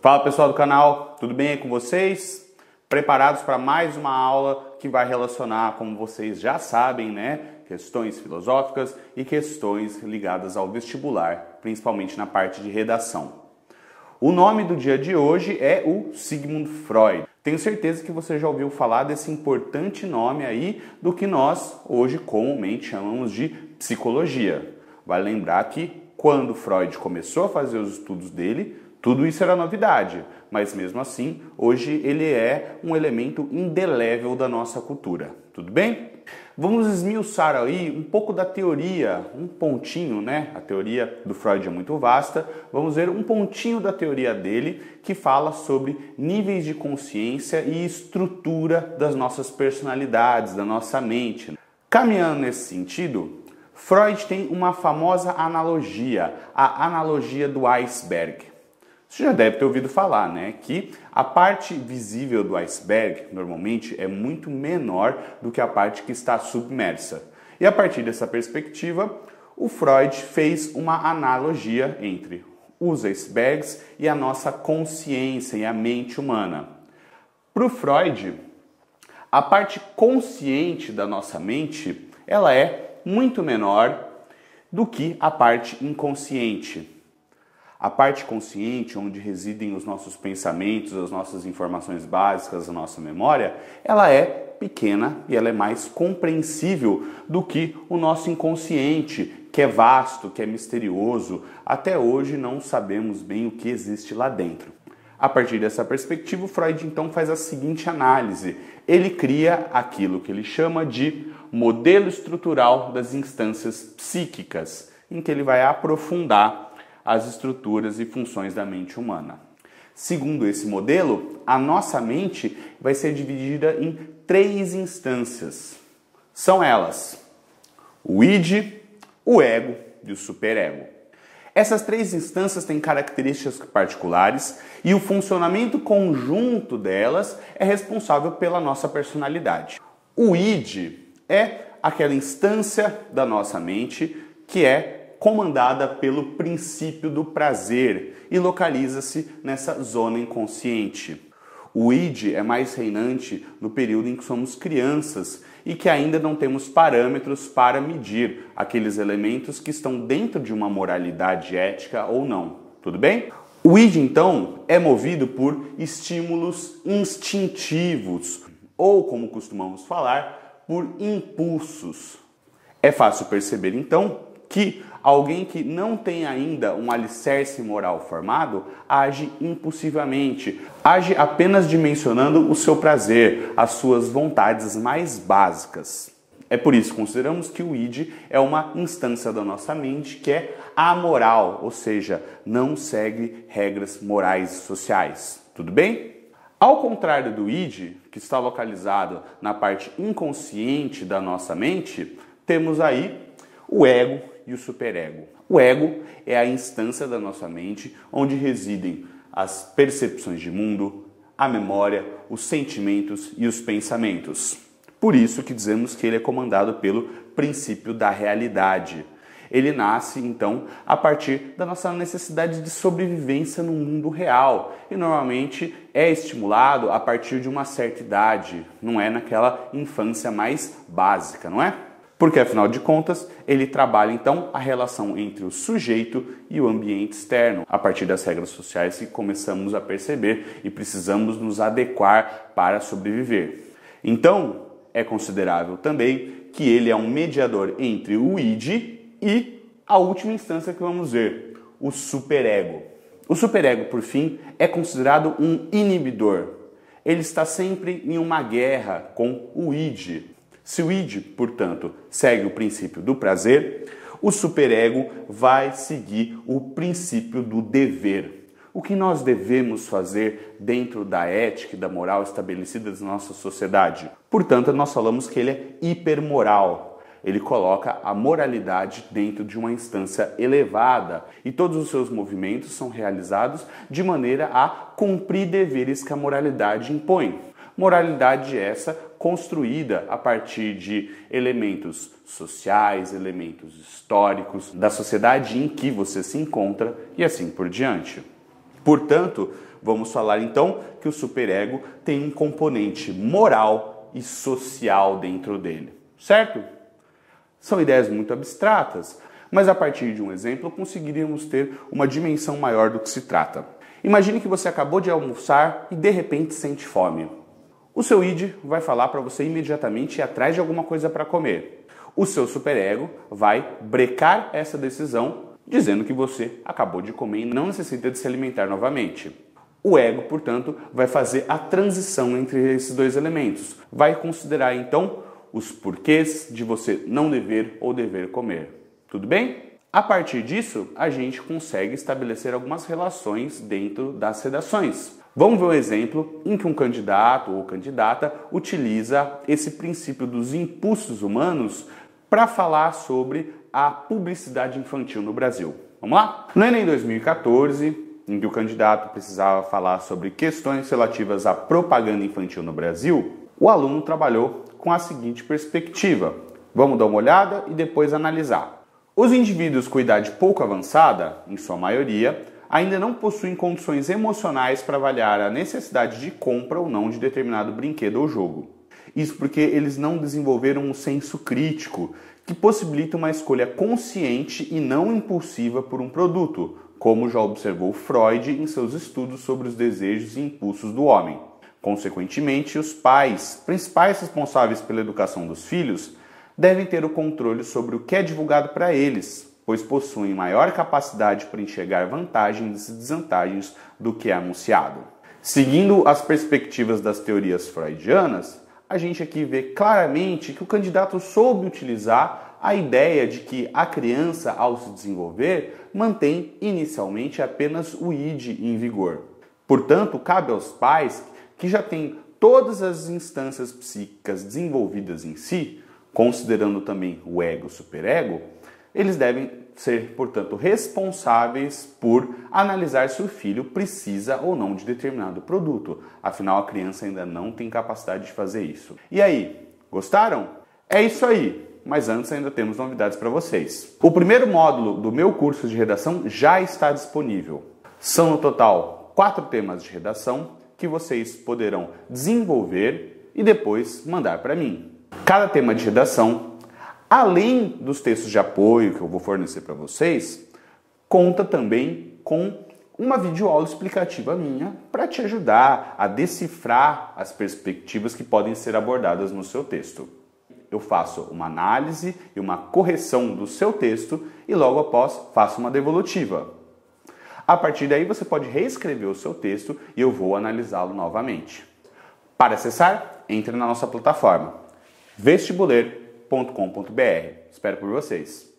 Fala pessoal do canal, tudo bem aí com vocês? Preparados para mais uma aula que vai relacionar, como vocês já sabem, né, questões filosóficas e questões ligadas ao vestibular, principalmente na parte de redação. O nome do dia de hoje é o Sigmund Freud. Tenho certeza que você já ouviu falar desse importante nome aí do que nós hoje comumente chamamos de psicologia. Vale lembrar que quando Freud começou a fazer os estudos dele, tudo isso era novidade, mas mesmo assim, hoje ele é um elemento indelével da nossa cultura. Tudo bem? Vamos esmiuçar aí um pouco da teoria, um pontinho, né? A teoria do Freud é muito vasta. Vamos ver um pontinho da teoria dele que fala sobre níveis de consciência e estrutura das nossas personalidades, da nossa mente. Caminhando nesse sentido, Freud tem uma famosa analogia, a analogia do iceberg. Você já deve ter ouvido falar, né, que a parte visível do iceberg, normalmente, é muito menor do que a parte que está submersa. E a partir dessa perspectiva, o Freud fez uma analogia entre os icebergs e a nossa consciência e a mente humana. Para o Freud, a parte consciente da nossa mente, ela é muito menor do que a parte inconsciente. A parte consciente, onde residem os nossos pensamentos, as nossas informações básicas, a nossa memória, ela é pequena e ela é mais compreensível do que o nosso inconsciente, que é vasto, que é misterioso. Até hoje não sabemos bem o que existe lá dentro. A partir dessa perspectiva, o Freud então faz a seguinte análise. Ele cria aquilo que ele chama de modelo estrutural das instâncias psíquicas, em que ele vai aprofundar as estruturas e funções da mente humana. Segundo esse modelo, a nossa mente vai ser dividida em 3 instâncias. São elas: o id, o ego e o superego. Essas 3 instâncias têm características particulares e o funcionamento conjunto delas é responsável pela nossa personalidade. O id é aquela instância da nossa mente que é comandada pelo princípio do prazer e localiza-se nessa zona inconsciente. O id é mais reinante no período em que somos crianças e que ainda não temos parâmetros para medir aqueles elementos que estão dentro de uma moralidade ética ou não. Tudo bem? O id, então, é movido por estímulos instintivos ou, como costumamos falar, por impulsos. É fácil perceber, então, que alguém que não tem ainda um alicerce moral formado age impulsivamente, age apenas dimensionando o seu prazer, as suas vontades mais básicas. É por isso que consideramos que o id é uma instância da nossa mente que é amoral, ou seja, não segue regras morais e sociais. Tudo bem? Ao contrário do id, que está localizado na parte inconsciente da nossa mente, temos aí o ego e o superego. O ego é a instância da nossa mente onde residem as percepções de mundo, a memória, os sentimentos e os pensamentos. Por isso que dizemos que ele é comandado pelo princípio da realidade. Ele nasce, então, a partir da nossa necessidade de sobrevivência no mundo real e normalmente é estimulado a partir de uma certa idade, não é naquela infância mais básica, não é? Porque, afinal de contas, ele trabalha, então, a relação entre o sujeito e o ambiente externo, a partir das regras sociais que começamos a perceber e precisamos nos adequar para sobreviver. Então, é considerável também que ele é um mediador entre o id e a última instância que vamos ver, o superego. O superego, por fim, é considerado um inibidor. Ele está sempre em uma guerra com o id. Se o id, portanto, segue o princípio do prazer, o superego vai seguir o princípio do dever. O que nós devemos fazer dentro da ética e da moral estabelecidas na nossa sociedade? Portanto, nós falamos que ele é hipermoral. Ele coloca a moralidade dentro de uma instância elevada e todos os seus movimentos são realizados de maneira a cumprir deveres que a moralidade impõe. Moralidade essa construída a partir de elementos sociais, elementos históricos, da sociedade em que você se encontra e assim por diante. Portanto, vamos falar então que o superego tem um componente moral e social dentro dele, certo? São ideias muito abstratas, mas a partir de um exemplo conseguiríamos ter uma dimensão maior do que se trata. Imagine que você acabou de almoçar e de repente sente fome. O seu id vai falar para você imediatamente ir atrás de alguma coisa para comer. O seu superego vai brecar essa decisão, dizendo que você acabou de comer e não necessita de se alimentar novamente. O ego, portanto, vai fazer a transição entre esses dois elementos. Vai considerar, então, os porquês de você não dever ou dever comer. Tudo bem? A partir disso, a gente consegue estabelecer algumas relações dentro das redações. Vamos ver um exemplo em que um candidato ou candidata utiliza esse princípio dos impulsos humanos para falar sobre a publicidade infantil no Brasil. Vamos lá? No Enem 2014, em que o candidato precisava falar sobre questões relativas à propaganda infantil no Brasil, o aluno trabalhou com a seguinte perspectiva. Vamos dar uma olhada e depois analisar. Os indivíduos com idade pouco avançada, em sua maioria, ainda não possuem condições emocionais para avaliar a necessidade de compra ou não de determinado brinquedo ou jogo. Isso porque eles não desenvolveram um senso crítico que possibilita uma escolha consciente e não impulsiva por um produto, como já observou Freud em seus estudos sobre os desejos e impulsos do homem. Consequentemente, os pais, principais responsáveis pela educação dos filhos, devem ter o controle sobre o que é divulgado para eles, pois possuem maior capacidade para enxergar vantagens e desvantagens do que é anunciado. Seguindo as perspectivas das teorias freudianas, a gente aqui vê claramente que o candidato soube utilizar a ideia de que a criança, ao se desenvolver, mantém inicialmente apenas o id em vigor. Portanto, cabe aos pais que já têm todas as instâncias psíquicas desenvolvidas em si, considerando também o ego e o superego, eles devem ser, portanto, responsáveis por analisar se o filho precisa ou não de determinado produto. Afinal, a criança ainda não tem capacidade de fazer isso. E aí, gostaram? É isso aí! Mas antes ainda temos novidades para vocês. O primeiro módulo do meu curso de redação já está disponível. São no total 4 temas de redação que vocês poderão desenvolver e depois mandar para mim. Cada tema de redação, além dos textos de apoio que eu vou fornecer para vocês, conta também com uma videoaula explicativa minha para te ajudar a decifrar as perspectivas que podem ser abordadas no seu texto. Eu faço uma análise e uma correção do seu texto e logo após faço uma devolutiva. A partir daí você pode reescrever o seu texto e eu vou analisá-lo novamente. Para acessar, entre na nossa plataforma vestibuler.com.br. Espero por vocês.